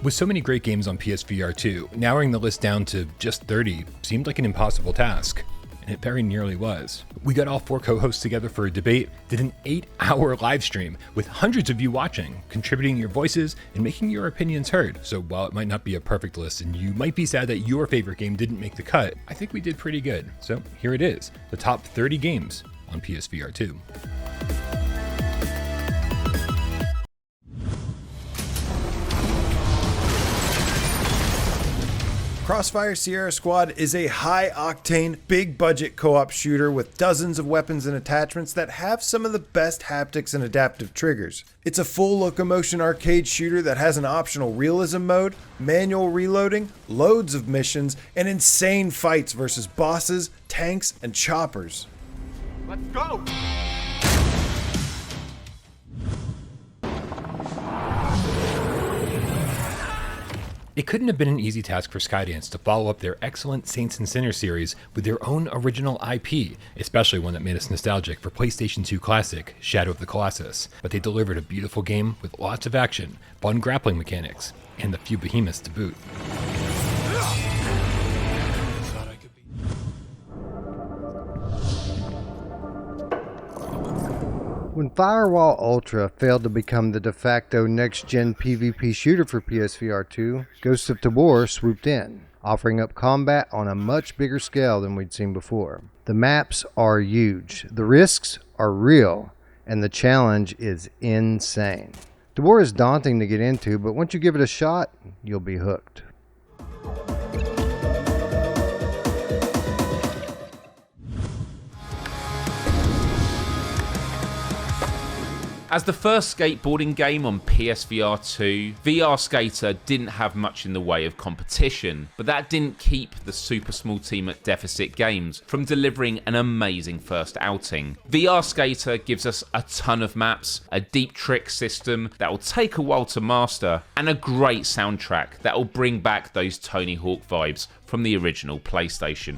With so many great games on PSVR2, narrowing the list down to just 30 seemed like an impossible task. And it very nearly was. We got all 4 co-hosts together for a debate, did an 8-hour live stream with hundreds of you watching, contributing your voices and making your opinions heard. So while it might not be a perfect list and you might be sad that your favorite game didn't make the cut, I think we did pretty good. So here it is, the top 30 games on PSVR2. Crossfire Sierra Squad is a high-octane, big-budget co-op shooter with dozens of weapons and attachments that have some of the best haptics and adaptive triggers. It's a full locomotion arcade shooter that has an optional realism mode, manual reloading, loads of missions, and insane fights versus bosses, tanks, and choppers. Let's go! It couldn't have been an easy task for Skydance to follow up their excellent Saints and Sinners series with their own original IP, especially one that made us nostalgic for PlayStation 2 classic Shadow of the Colossus. But they delivered a beautiful game with lots of action, fun grappling mechanics, and a few behemoths to boot. When Firewall Ultra failed to become the de facto next-gen PvP shooter for PSVR2, Ghosts of Tabor swooped in, offering up combat on a much bigger scale than we'd seen before. The maps are huge, the risks are real, and the challenge is insane. Tabor is daunting to get into, but once you give it a shot, you'll be hooked. As the first skateboarding game on PSVR2, VR Skater didn't have much in the way of competition, but that didn't keep the super small team at Deficit Games from delivering an amazing first outing. VR Skater gives us a ton of maps, a deep trick system that will take a while to master, and a great soundtrack that will bring back those Tony Hawk vibes from the original PlayStation.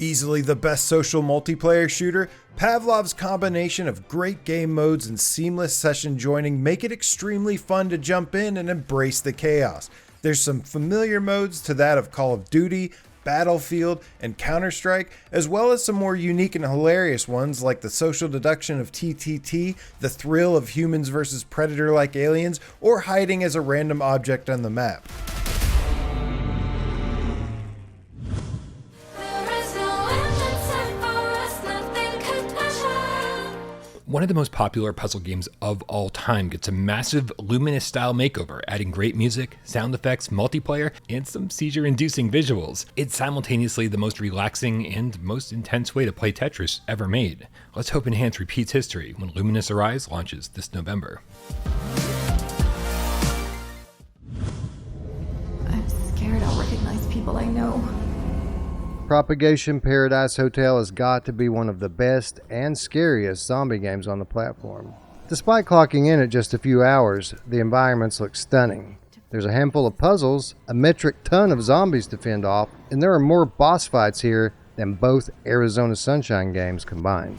Easily the best social multiplayer shooter, Pavlov's combination of great game modes and seamless session joining make it extremely fun to jump in and embrace the chaos. There's some familiar modes to that of Call of Duty, Battlefield, and Counter-Strike, as well as some more unique and hilarious ones like the social deduction of TTT, the thrill of humans versus predator-like aliens, or hiding as a random object on the map. One of the most popular puzzle games of all time gets a massive Luminous-style makeover, adding great music, sound effects, multiplayer, and some seizure-inducing visuals. It's simultaneously the most relaxing and most intense way to play Tetris ever made. Let's hope Enhance repeats history when Luminous Arise launches this November. I'm scared I'll recognize people I know. Propagation Paradise Hotel has got to be one of the best and scariest zombie games on the platform. Despite clocking in at just a few hours, the environments look stunning. There's a handful of puzzles, a metric ton of zombies to fend off, and there are more boss fights here than both Arizona Sunshine games combined.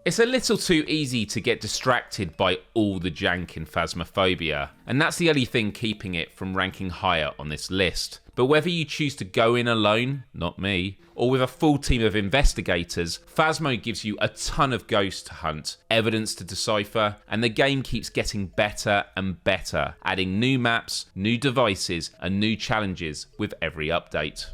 It's a little too easy to get distracted by all the jank in Phasmophobia, and that's the only thing keeping it from ranking higher on this list. But whether you choose to go in alone, not me, or with a full team of investigators, Phasmo gives you a ton of ghosts to hunt, evidence to decipher, and the game keeps getting better and better, adding new maps, new devices, and new challenges with every update.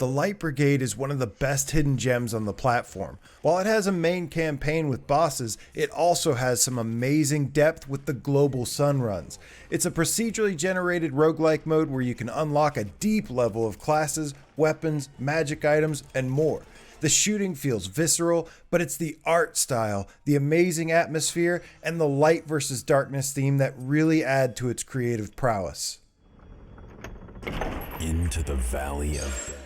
The Light Brigade is one of the best hidden gems on the platform. While it has a main campaign with bosses, it also has some amazing depth with the global sun runs. It's a procedurally generated roguelike mode where you can unlock a deep level of classes, weapons, magic items, and more. The shooting feels visceral, but it's the art style, the amazing atmosphere, and the light versus darkness theme that really add to its creative prowess. Into the Valley of Death.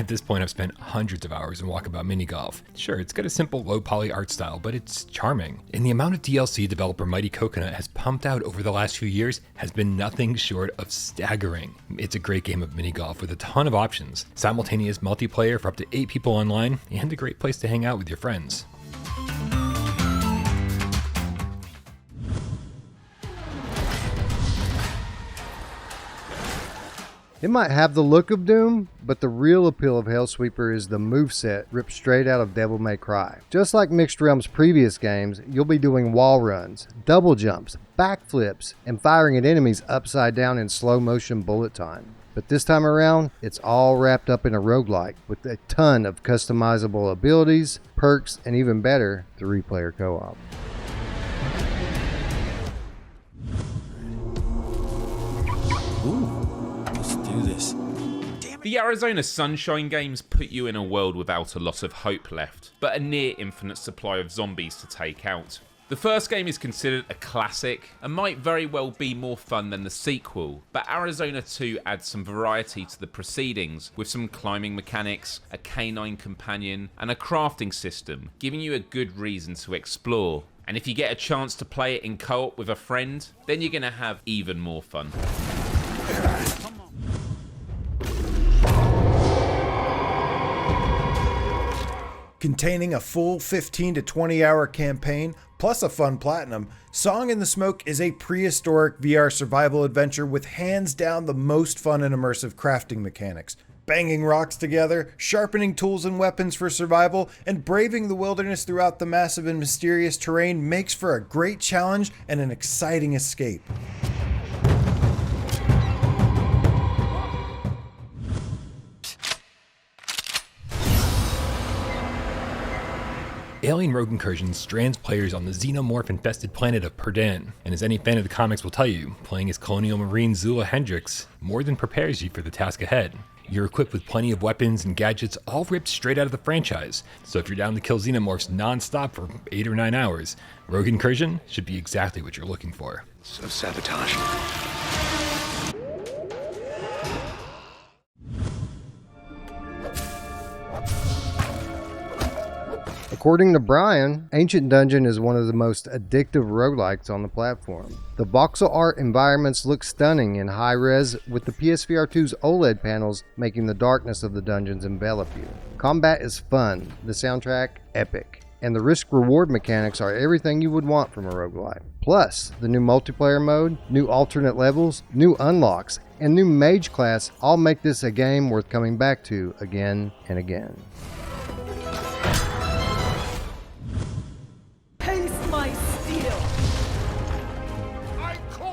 At this point, I've spent hundreds of hours in Walkabout Mini Golf. Sure, it's got a simple low poly art style, but it's charming. And the amount of DLC developer Mighty Coconut has pumped out over the last few years has been nothing short of staggering. It's a great game of mini golf with a ton of options, simultaneous multiplayer for up to 8 people online, and a great place to hang out with your friends. It might have the look of Doom, but the real appeal of Hellsweeper is the moveset ripped straight out of Devil May Cry. Just like Mixed Realm's previous games, you'll be doing wall runs, double jumps, backflips, and firing at enemies upside down in slow motion bullet time. But this time around, it's all wrapped up in a roguelike with a ton of customizable abilities, perks, and even better, 3-player co-op. The Arizona Sunshine games put you in a world without a lot of hope left, but a near infinite supply of zombies to take out. The first game is considered a classic and might very well be more fun than the sequel, but Arizona 2 adds some variety to the proceedings with some climbing mechanics, a canine companion, and a crafting system, giving you a good reason to explore. And if you get a chance to play it in co-op with a friend, then you're going to have even more fun. Containing a full 15 to 20 hour campaign, plus a fun platinum, Song in the Smoke is a prehistoric VR survival adventure with hands down the most fun and immersive crafting mechanics. Banging rocks together, sharpening tools and weapons for survival, and braving the wilderness throughout the massive and mysterious terrain makes for a great challenge and an exciting escape. Alien Rogue Incursion strands players on the xenomorph-infested planet of Perdan, and as any fan of the comics will tell you, playing as Colonial Marine Zula Hendrix more than prepares you for the task ahead. You're equipped with plenty of weapons and gadgets all ripped straight out of the franchise, so if you're down to kill xenomorphs non-stop for 8 or 9 hours, Rogue Incursion should be exactly what you're looking for. So sabotage. According to Brian, Ancient Dungeon is one of the most addictive roguelikes on the platform. The voxel art environments look stunning in high res, with the PSVR2's OLED panels making the darkness of the dungeons envelop you. Combat is fun, the soundtrack epic, and the risk-reward mechanics are everything you would want from a roguelike. Plus, the new multiplayer mode, new alternate levels, new unlocks, and new mage class all make this a game worth coming back to again and again.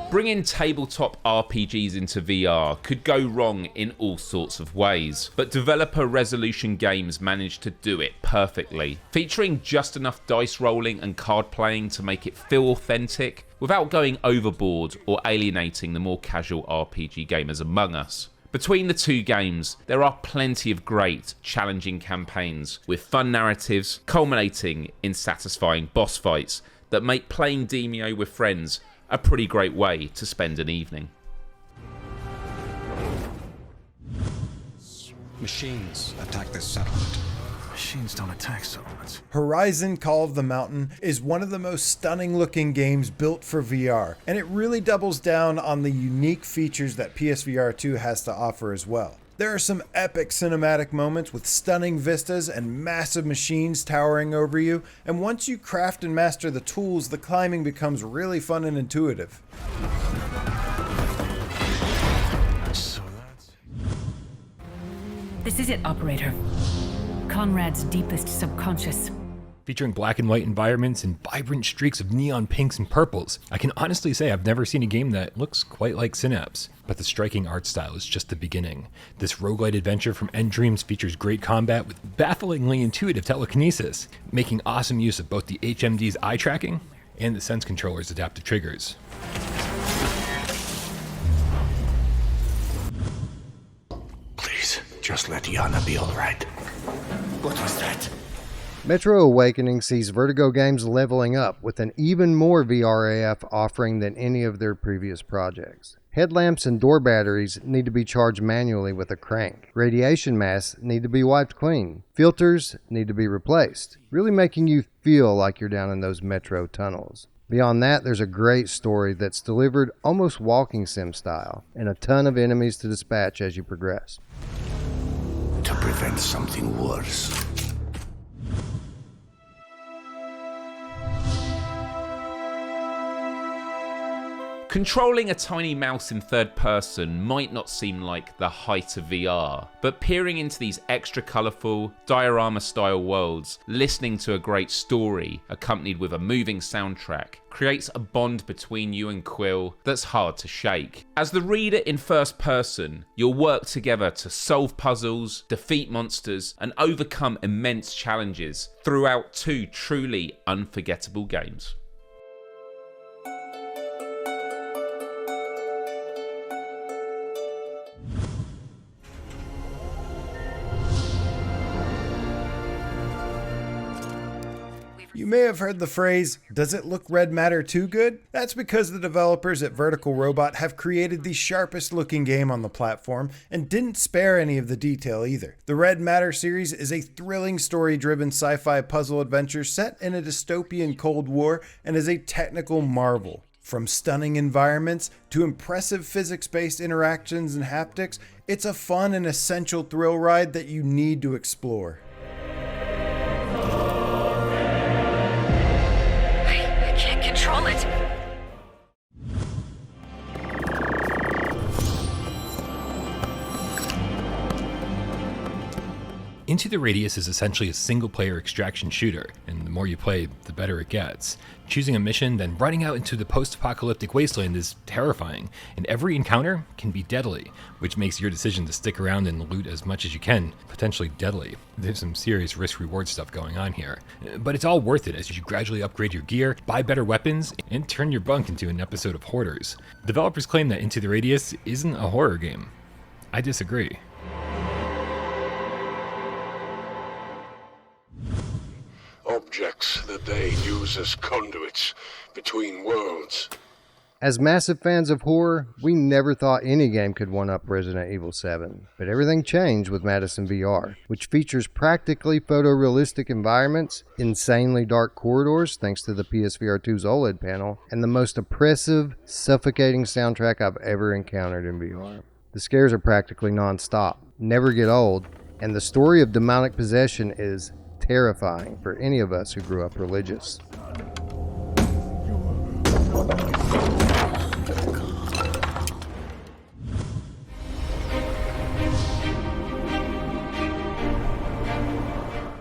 Bringing tabletop RPGs into VR could go wrong in all sorts of ways, but developer Resolution Games managed to do it perfectly, featuring just enough dice rolling and card playing to make it feel authentic without going overboard or alienating the more casual RPG gamers among us. Between the two games, there are plenty of great, challenging campaigns with fun narratives culminating in satisfying boss fights that make playing Demio with friends a pretty great way to spend an evening. Machines attack this settlement. Machines don't attack settlements. Horizon Call of the Mountain is one of the most stunning looking games built for VR, and it really doubles down on the unique features that PSVR2 has to offer as well. There are some epic cinematic moments with stunning vistas and massive machines towering over you, and once you craft and master the tools, the climbing becomes really fun and intuitive. This is it, Operator. Conrad's deepest subconscious. Featuring black and white environments and vibrant streaks of neon pinks and purples, I can honestly say I've never seen a game that looks quite like Synapse. But the striking art style is just the beginning. This roguelite adventure from Endreams features great combat with bafflingly intuitive telekinesis, making awesome use of both the HMD's eye tracking and the Sense controller's adaptive triggers. Please, just let Yana be alright. What was that? Metro Awakening sees Vertigo Games leveling up with an even more VRAF offering than any of their previous projects. Headlamps and door batteries need to be charged manually with a crank. Radiation masks need to be wiped clean. Filters need to be replaced, really making you feel like you're down in those metro tunnels. Beyond that, there's a great story that's delivered almost walking sim style, and a ton of enemies to dispatch as you progress. To prevent something worse. Controlling a tiny mouse in third person might not seem like the height of VR, but peering into these extra colourful, diorama-style worlds, listening to a great story accompanied with a moving soundtrack, creates a bond between you and Quill that's hard to shake. As the reader in first person, you'll work together to solve puzzles, defeat monsters, and overcome immense challenges throughout 2 truly unforgettable games. You may have heard the phrase, "Does it look red matter too good?" That's because the developers at Vertical Robot have created the sharpest looking game on the platform and didn't spare any of the detail either. The Red Matter series is a thrilling story-driven sci-fi puzzle adventure set in a dystopian Cold War and is a technical marvel. From stunning environments to impressive physics-based interactions and haptics, it's a fun and essential thrill ride that you need to explore. I can't control it. Into the Radius is essentially a single-player extraction shooter, and the more you play, the better it gets. Choosing a mission, then running out into the post-apocalyptic wasteland is terrifying, and every encounter can be deadly, which makes your decision to stick around and loot as much as you can potentially deadly. There's some serious risk-reward stuff going on here, but it's all worth it as you gradually upgrade your gear, buy better weapons, and turn your bunk into an episode of Hoarders. Developers claim that Into the Radius isn't a horror game. I disagree. Objects that they use as conduits between worlds. As massive fans of horror, we never thought any game could one-up Resident Evil 7. But everything changed with Madison VR, which features practically photorealistic environments, insanely dark corridors thanks to the PSVR2's OLED panel, and the most oppressive, suffocating soundtrack I've ever encountered in VR. The scares are practically non-stop, never get old, and the story of demonic possession is terrifying for any of us who grew up religious.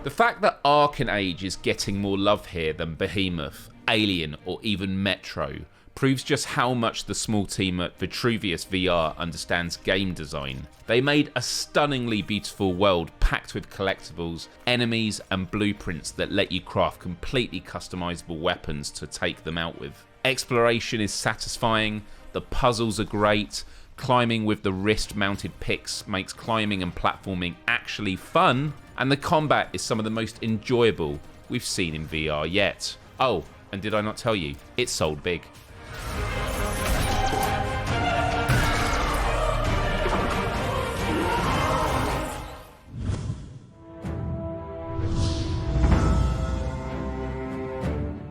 The fact that Arcane Age is getting more love here than Behemoth, Alien, or even Metro proves just how much the small team at Vitruvius VR understands game design. They made a stunningly beautiful world packed with collectibles, enemies, and blueprints that let you craft completely customizable weapons to take them out with. Exploration is satisfying, the puzzles are great, climbing with the wrist-mounted picks makes climbing and platforming actually fun, and the combat is some of the most enjoyable we've seen in VR yet. Oh, and did I not tell you, it sold big.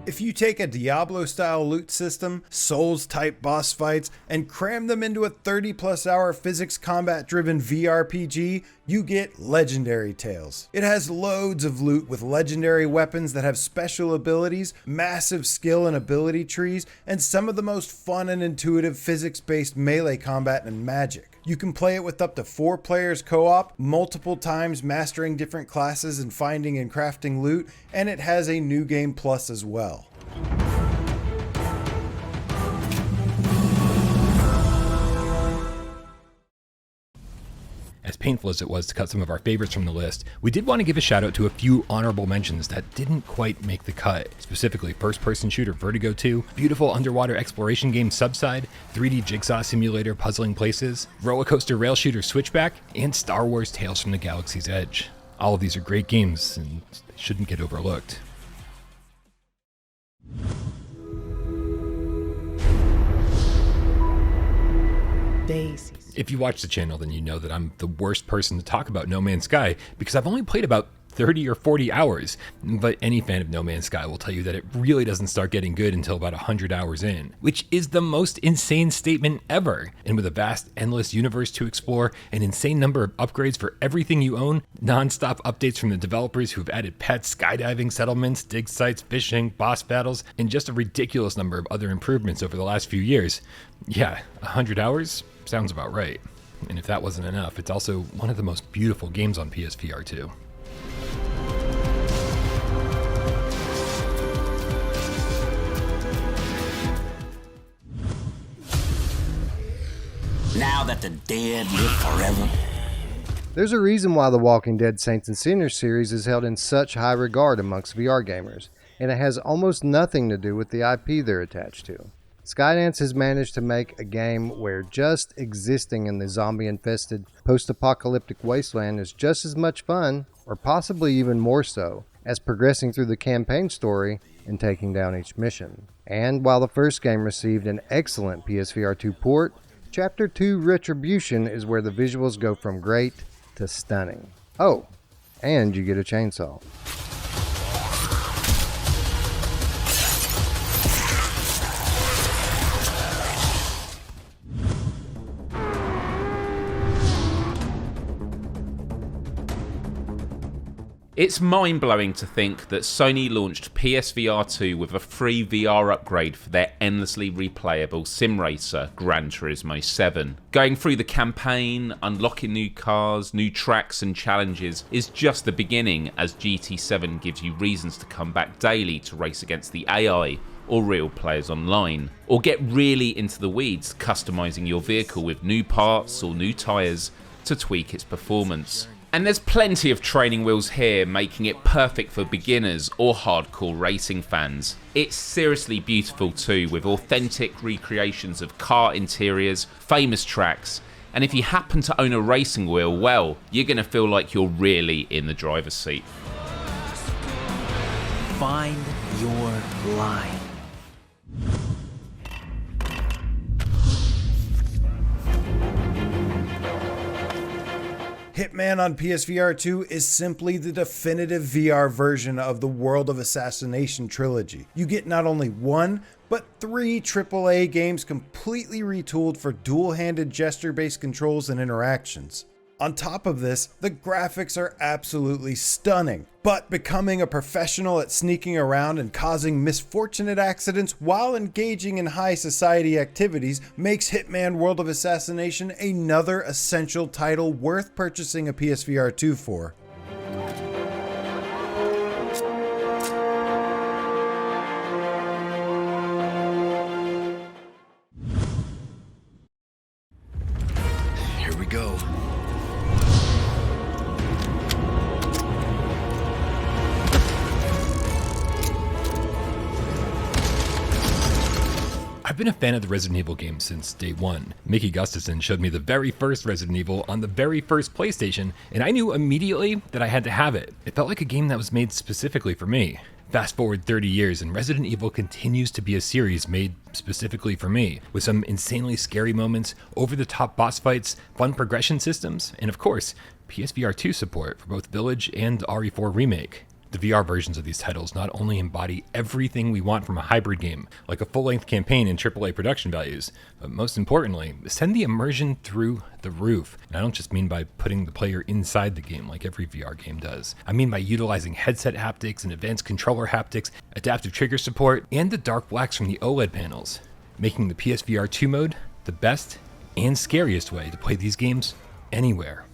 If you take a Diablo-style loot system, Souls-type boss fights, and cram them into a 30-plus hour physics combat-driven VRPG, you get Legendary Tales. It has loads of loot with legendary weapons that have special abilities, massive skill and ability trees, and some of the most fun and intuitive physics-based melee combat and magic. You can play it with up to 4 players co-op, multiple times mastering different classes and finding and crafting loot, and it has a New Game Plus as well. As painful as it was to cut some of our favorites from the list, we did want to give a shout out to a few honorable mentions that didn't quite make the cut. Specifically, first-person shooter Vertigo 2, beautiful underwater exploration game Subside, 3D jigsaw simulator Puzzling Places, roller coaster rail shooter Switchback, and Star Wars Tales from the Galaxy's Edge. All of these are great games and shouldn't get overlooked. daisies. If you watch the channel, then you know that I'm the worst person to talk about No Man's Sky because I've only played about 30 or 40 hours, but any fan of No Man's Sky will tell you that it really doesn't start getting good until about 100 hours in, which is the most insane statement ever. And with a vast, endless universe to explore, an insane number of upgrades for everything you own, non-stop updates from the developers who've added pets, skydiving settlements, dig sites, fishing, boss battles, and just a ridiculous number of other improvements over the last few years, yeah, 100 hours sounds about right. And if that wasn't enough, it's also one of the most beautiful games on PSVR2. Now that the dead live forever. There's a reason why the Walking Dead Saints and Sinners series is held in such high regard amongst VR gamers, and it has almost nothing to do with the IP they're attached to. Skydance has managed to make a game where just existing in the zombie-infested post-apocalyptic wasteland is just as much fun, or possibly even more so, as progressing through the campaign story and taking down each mission. And while the first game received an excellent PSVR2 port, Chapter 2 Retribution is where the visuals go from great to stunning. Oh, and you get a chainsaw. It's mind-blowing to think that Sony launched PSVR2 with a free VR upgrade for their endlessly replayable sim racer, Gran Turismo 7. Going through the campaign, unlocking new cars, new tracks and challenges is just the beginning, as GT7 gives you reasons to come back daily to race against the AI or real players online, or get really into the weeds, customizing your vehicle with new parts or new tyres to tweak its performance. And there's plenty of training wheels here, making it perfect for beginners or hardcore racing fans. It's seriously beautiful too, with authentic recreations of car interiors, famous tracks, and if you happen to own a racing wheel, well, you're going to feel like you're really in the driver's seat. Find your line. Hitman on PSVR 2 is simply the definitive VR version of the World of Assassination trilogy. You get not only one, but 3 AAA games completely retooled for dual-handed gesture-based controls and interactions. On top of this, the graphics are absolutely stunning, but becoming a professional at sneaking around and causing misfortunate accidents while engaging in high society activities makes Hitman World of Assassination another essential title worth purchasing a PSVR 2 for. Here we go. I've been a fan of the Resident Evil games since day one. Mickey Gustafson showed me the very first Resident Evil on the very first PlayStation, and I knew immediately that I had to have it. It felt like a game that was made specifically for me. Fast forward 30 years and Resident Evil continues to be a series made specifically for me, with some insanely scary moments, over-the-top boss fights, fun progression systems, and of course, PSVR 2 support for both Village and RE4 Remake. The VR versions of these titles not only embody everything we want from a hybrid game, like a full-length campaign and AAA production values, but most importantly, send the immersion through the roof. And I don't just mean by putting the player inside the game like every VR game does. I mean by utilizing headset haptics and advanced controller haptics, adaptive trigger support, and the dark blacks from the OLED panels, making the PSVR 2 mode the best and scariest way to play these games anywhere.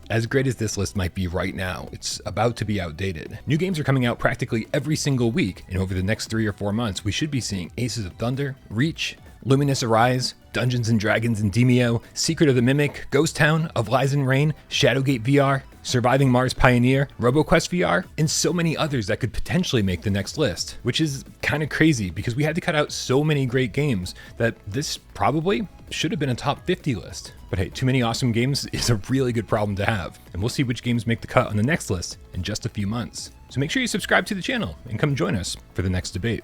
As great as this list might be right now, it's about to be outdated. New games are coming out practically every single week, and over the next 3 or 4 months, we should be seeing Aces of Thunder, Reach, Luminous Arise, Dungeons & Dragons Endymion, Secret of the Mimic, Ghost Town, Of Lies and Rain, Shadowgate VR, Surviving Mars Pioneer, RoboQuest VR, and so many others that could potentially make the next list, which is kind of crazy because we had to cut out so many great games that this probably should have been a top 50 list. But hey, too many awesome games is a really good problem to have, and we'll see which games make the cut on the next list in just a few months. So make sure you subscribe to the channel and come join us for the next debate.